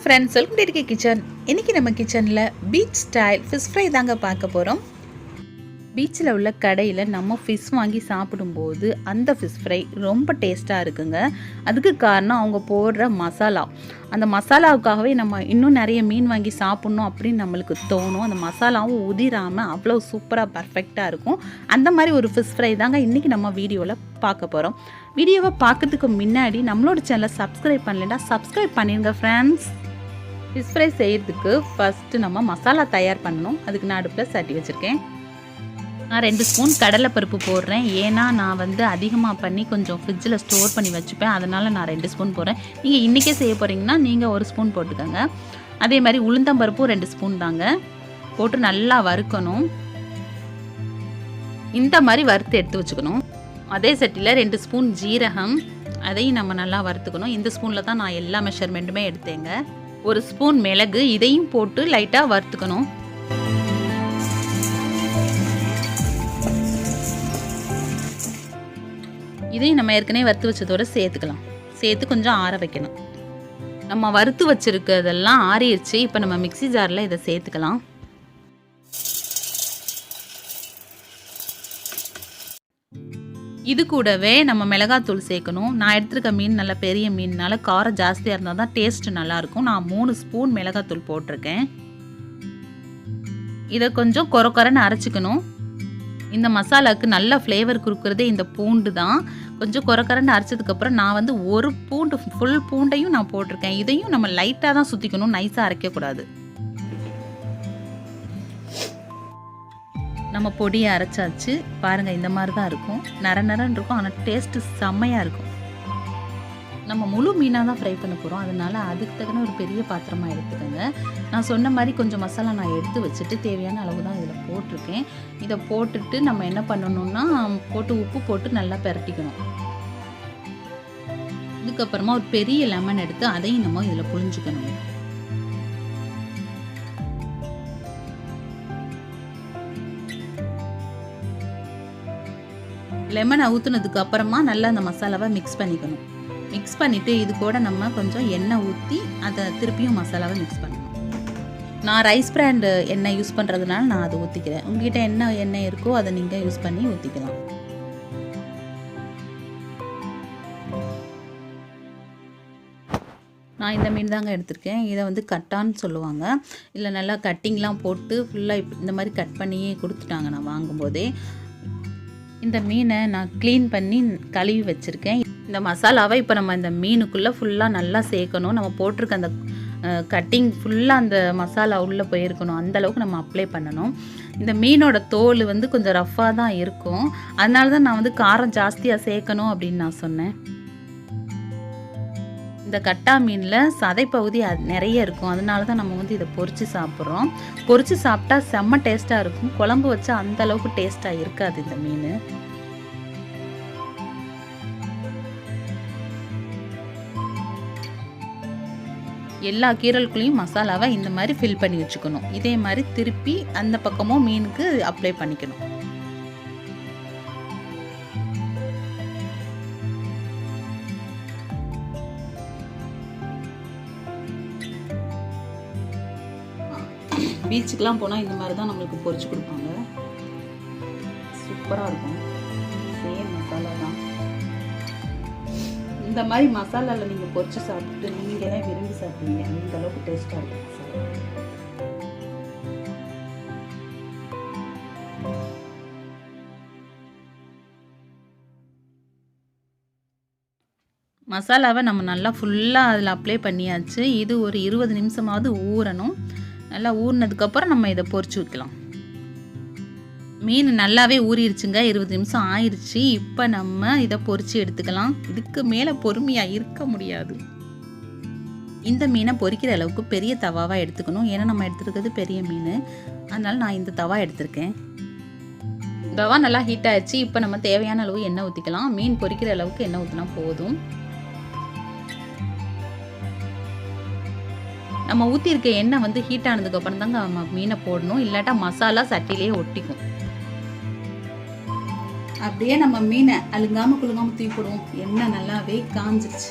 Friends, welcome to kitchen. இன்றைக்கி நம்ம கிச்சனில் பீச் ஸ்டைல் ஃபிஷ் ஃப்ரை தாங்க பார்க்க போகிறோம். பீச்சில் உள்ள கடையில் நம்ம ஃபிஷ் வாங்கி சாப்பிடும்போது அந்த ஃபிஷ் ஃப்ரை ரொம்ப டேஸ்ட்டாக இருக்குங்க. அதுக்கு காரணம் அவங்க போடுற மசாலா. அந்த மசாலாவுக்காகவே நம்ம இன்னும் நிறைய மீன் வாங்கி சாப்பிட்ணும் அப்படின்னு நம்மளுக்கு தோணும். அந்த மசாலாவும் உதிராமல் அவ்வளோ சூப்பராக பர்ஃபெக்டாக இருக்கும். அந்த மாதிரி ஒரு ஃபிஷ் ஃப்ரை தாங்க இன்றைக்கி நம்ம வீடியோவில் பார்க்க போகிறோம். வீடியோவை பார்க்கறதுக்கு முன்னாடி நம்மளோட சேனலை சப்ஸ்கிரைப் பண்ணலைன்னா சப்ஸ்கிரைப் பண்ணிடுங்க ஃப்ரெண்ட்ஸ். ஃபிஷ் ஃப்ரை செய்கிறதுக்கு ஃபஸ்ட்டு நம்ம மசாலா தயார் பண்ணணும். அதுக்கு நான் அடுப்பில் சட்டி வச்சுருக்கேன். நான் 2 ஸ்பூன் கடலை பருப்பு போடுறேன். ஏன்னா நான் அதிகமாக பண்ணி கொஞ்சம் ஃப்ரிட்ஜில் ஸ்டோர் பண்ணி வச்சுப்பேன். அதனால் நான் 2 ஸ்பூன் போடுறேன். நீங்கள் இன்றைக்கே செய்ய போகிறீங்கன்னா நீங்கள் 1 ஸ்பூன் போட்டுக்கோங்க. அதே மாதிரி உளுந்தம்பருப்பும் 2 ஸ்பூன் தாங்க போட்டு நல்லா வறுக்கணும். இந்த மாதிரி வறுத்து எடுத்து வச்சுக்கணும். அதே சட்டியில் 2 ஸ்பூன் ஜீரகம், அதையும் நம்ம நல்லா வறுத்துக்கணும். இந்த ஸ்பூனில் தான் நான் எல்லா மெஷர்மெண்ட்டுமே எடுத்தேங்க. 1 ஸ்பூன் மிளகு, இதையும் போட்டு லைட்டாக வறுத்துக்கணும். இதையும் நம்ம ஏற்கனவே வறுத்து வச்சதோடு சேர்த்துக்கலாம். சேர்த்து கொஞ்சம் ஆற வைக்கணும். நம்ம வறுத்து வச்சுருக்கிறதெல்லாம் ஆறிடுச்சு. இப்போ நம்ம மிக்ஸி ஜாரில் இதை சேர்த்துக்கலாம். இது கூடவே நம்ம மிளகாத்தூள் சேர்க்கணும். நான் எடுத்துருக்க மீன் நல்ல பெரிய மீன்னால காரம் ஜாஸ்தியாக இருந்தால் தான் டேஸ்ட் நல்லாயிருக்கும். நான் 3 ஸ்பூன் மிளகாத்தூள் போட்டிருக்கேன். இதை கொஞ்சம் கொரன்னு அரைச்சிக்கணும். இந்த மசாலாவுக்கு நல்ல ஃப்ளேவர் கொடுக்குறதே இந்த பூண்டு தான். கொஞ்சம் கொரன்னு அரைச்சதுக்கப்புறம் நான் ஒரு பூண்டு, ஃபுல் பூண்டையும் நான் போட்டிருக்கேன். இதையும் நம்ம லைட்டாக தான் சுற்றிக்கணும், நைஸாக அரைக்கக்கூடாது. நம்ம பொடியை அரைச்சாச்சு. பாருங்கள், இந்த மாதிரி தான் இருக்கும். நரன்னு இருக்கும். ஆனால் டேஸ்ட்டு செம்மையாக இருக்கும். நம்ம முழு மீனாக தான் ஃப்ரை பண்ண போகிறோம். அதனால் அதுக்கு தகுந்த ஒரு பெரிய பாத்திரமாக எடுத்துக்கோங்க. நான் சொன்ன மாதிரி கொஞ்சம் மசாலா நான் எடுத்து வச்சுட்டு தேவையான அளவு தான் இதில் போட்டிருக்கேன். இதை போட்டுட்டு நம்ம என்ன பண்ணணும்னா உப்பு போட்டு நல்லா பிரட்டிக்கணும். இதுக்கப்புறமா ஒரு பெரிய லெமன் எடுத்து அதையும் நம்ம இதில் புழிஞ்சுக்கணும். லெமனை ஊற்றுனதுக்கு அப்புறமா நல்லா அந்த மசாலாவை மிக்ஸ் பண்ணிக்கணும். மிக்ஸ் பண்ணிவிட்டு இது கூட நம்ம கொஞ்சம் எண்ணெய் ஊற்றி அதை திருப்பியும் மசாலாவை மிக்ஸ் பண்ணணும். நான் ரைஸ் பிராண்ட் எண்ணெய் யூஸ் பண்ணுறதுனால நான் அதை ஊற்றிக்கிறேன். உங்கள்கிட்ட என்ன எண்ணெய் இருக்கோ அதை நீங்கள் யூஸ் பண்ணி ஊற்றிக்கலாம். நான் இந்த மீன் தாங்க எடுத்திருக்கேன். இதை கட்டான்னு சொல்லுவாங்க. இல்லை நல்லா கட்டிங்லாம் போட்டு ஃபுல்லாக இந்த மாதிரி கட் பண்ணியே கொடுத்துட்டாங்க நான் வாங்கும்போதே. இந்த மீனை நான் க்ளீன் பண்ணி கழுவி வச்சுருக்கேன். இந்த மசாலாவை இப்போ நம்ம இந்த மீனுக்குள்ளே ஃபுல்லாக நல்லா சேர்க்கணும். நம்ம போட்டிருக்க அந்த கட்டிங் ஃபுல்லாக அந்த மசாலா உள்ளே போயிருக்கணும். அந்தளவுக்கு நம்ம அப்ளை பண்ணணும். இந்த மீனோட தோல் கொஞ்சம் ரஃப்பாக தான் இருக்கும். அதனால தான் நான் காரம் ஜாஸ்தியாக சேர்க்கணும் அப்படின்னு நான் சொன்னேன். இந்த கட்டா மீனில் சதைப்பகுதி நிறைய இருக்கும். அதனால தான் நம்ம இதை பொரித்து சாப்பிட்றோம். பொரித்து சாப்பிட்டா செம்ம டேஸ்ட்டாக இருக்கும். குழம்பு வச்சா அந்தளவுக்கு டேஸ்ட்டாக இருக்காது இந்த மீன். எல்லா கீரலுக்குள்ளேயும் மசாலாவை இந்த மாதிரி ஃபில் பண்ணி வச்சுக்கணும். இதே மாதிரி திருப்பி அந்த பக்கமும் மீனுக்கு அப்ளை பண்ணிக்கணும். பீச்சுக்கெலாம் போனால் இந்த மாதிரி தான் நம்மளுக்கு பொரிச்சு கொடுப்பாங்க. சூப்பராக இருக்கும். சேம் மசாலா தான். இந்த மாதிரி மசாலாவில் நீங்கள் பொரிச்சு சாப்பிட்டு நீங்கள் தான் விரும்பி சாப்பிடுவீங்க. அந்த அளவுக்கு டேஸ்ட்டாக இருக்கும் மசாலாவை நம்ம நல்லா ஃபுல்லாக அதில் அப்ளை பண்ணியாச்சு. இது ஒரு 20 நிமிஷமாவது ஊறணும். நல்லா ஊறினதுக்கப்புறம் நம்ம இதை பொரிச்சு வைக்கலாம். மீன் நல்லாவே ஊறிடுச்சுங்க. 20 நிமிஷம் ஆயிடுச்சு. இப்போ நம்ம இதை பொரிச்சு எடுத்துக்கலாம். இதுக்கு மேலே பொறுமையாக இருக்க முடியாது. இந்த மீனை பொரிக்கிற அளவுக்கு பெரிய தவாவாக எடுத்துக்கணும். ஏன்னா நம்ம எடுத்துருக்கிறது பெரிய மீன். அதனால நான் இந்த தவா எடுத்திருக்கேன். தவா நல்லா ஹீட் ஆயிடுச்சு. இப்போ நம்ம தேவையான அளவு எண்ணெய் ஊற்றிக்கலாம். மீன் பொரிக்கிற அளவுக்கு எண்ணெய் ஊற்றினா போதும். நம்ம ஊற்றிருக்க எண்ணெய் ஹீட் ஆனதுக்கப்புறம் தாங்க நம்ம மீனை போடணும். இல்லாட்டா மசாலா சட்டிலேயே ஒட்டிக்கும். அப்படியே நம்ம மீனை அழுங்காமல் குழுங்காமல் தூக்கி போடுவோம். எண்ணெய் நல்லாவே காஞ்சிருச்சு.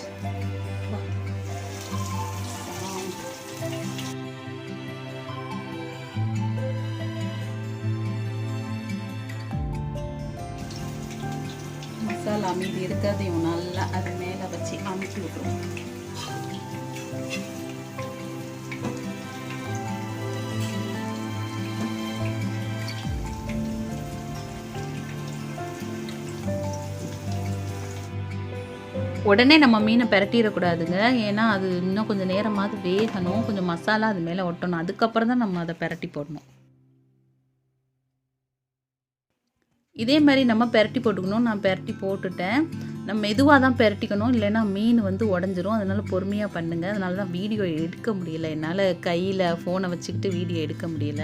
மசாலா மீதி இருக்கிறதையும் நல்லா அது மேலே வச்சு அமுக்கி விட்டுருவோம். உடனே நம்ம மீனை பிரட்டிடக்கூடாதுங்க. ஏன்னா அது இன்னும் கொஞ்சம் நேரமாவது வேகணும். கொஞ்சம் மசாலா அது மேலே ஒட்டணும். அதுக்கப்புறம் தான் நம்ம அதை பிரட்டி போடணும். இதே மாதிரி நம்ம பிரட்டி போட்டுக்கணும். நான் பிரட்டி போட்டுட்டேன். நம்ம மெதுவாக தான் பிரட்டிக்கணும், இல்லைன்னா மீன் வந்து உடஞ்சிரும். அதனால் பொறுமையாக பண்ணுங்கள். அதனால தான் வீடியோ எடுக்க முடியல. என்னால் கையில் ஃபோனை வச்சுக்கிட்டு வீடியோ எடுக்க முடியல.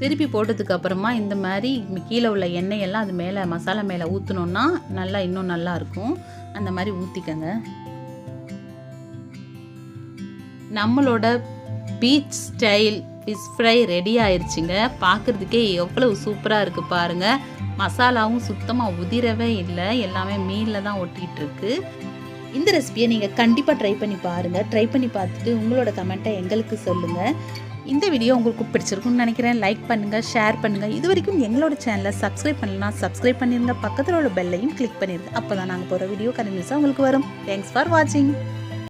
திருப்பி போட்டதுக்கு அப்புறமா இந்த மாதிரி கீழே உள்ள எண்ணெயெல்லாம் அது மேலே மசாலா மேலே ஊற்றினோன்னா நல்லா இன்னும் நல்லா இருக்கும். அந்த மாதிரி ஊற்றிக்கங்க. நம்மளோட beach style fish fry ready ஆயிடுச்சுங்க. பார்க்குறதுக்கே எவ்வளவு சூப்பராக இருக்குது பாருங்கள். மசாலாவும் சுத்தமாக உதிரவே இல்லை, எல்லாமே மீனில் தான் ஒட்டிகிட்டு இருக்கு. இந்த ரெசிபியை நீங்கள் கண்டிப்பாக ட்ரை பண்ணி பாருங்கள். ட்ரை பண்ணி பார்த்துட்டு உங்களோட கமெண்ட்டை எங்களுக்கு சொல்லுங்கள். இந்த வீடியோ உங்களுக்கு பிடிச்சிருக்குன்னு நினைக்கிறேன். லைக் பண்ணுங்கள், ஷேர் பண்ணுங்கள். இது வரைக்கும் எங்களோட சேனலை சப்ஸ்கிரைப் பண்ணலாம், சப்ஸ்கிரைப் பண்ணிடுங்க. பக்கத்தில் உள்ள பெல்லையும் கிளிக் பண்ணிடுங்க. அப்போ தான் நாங்கள் போகிற வீடியோ கண்டினியூஸாக உங்களுக்கு வரும். தேங்க்ஸ் ஃபார் வாட்சிங்.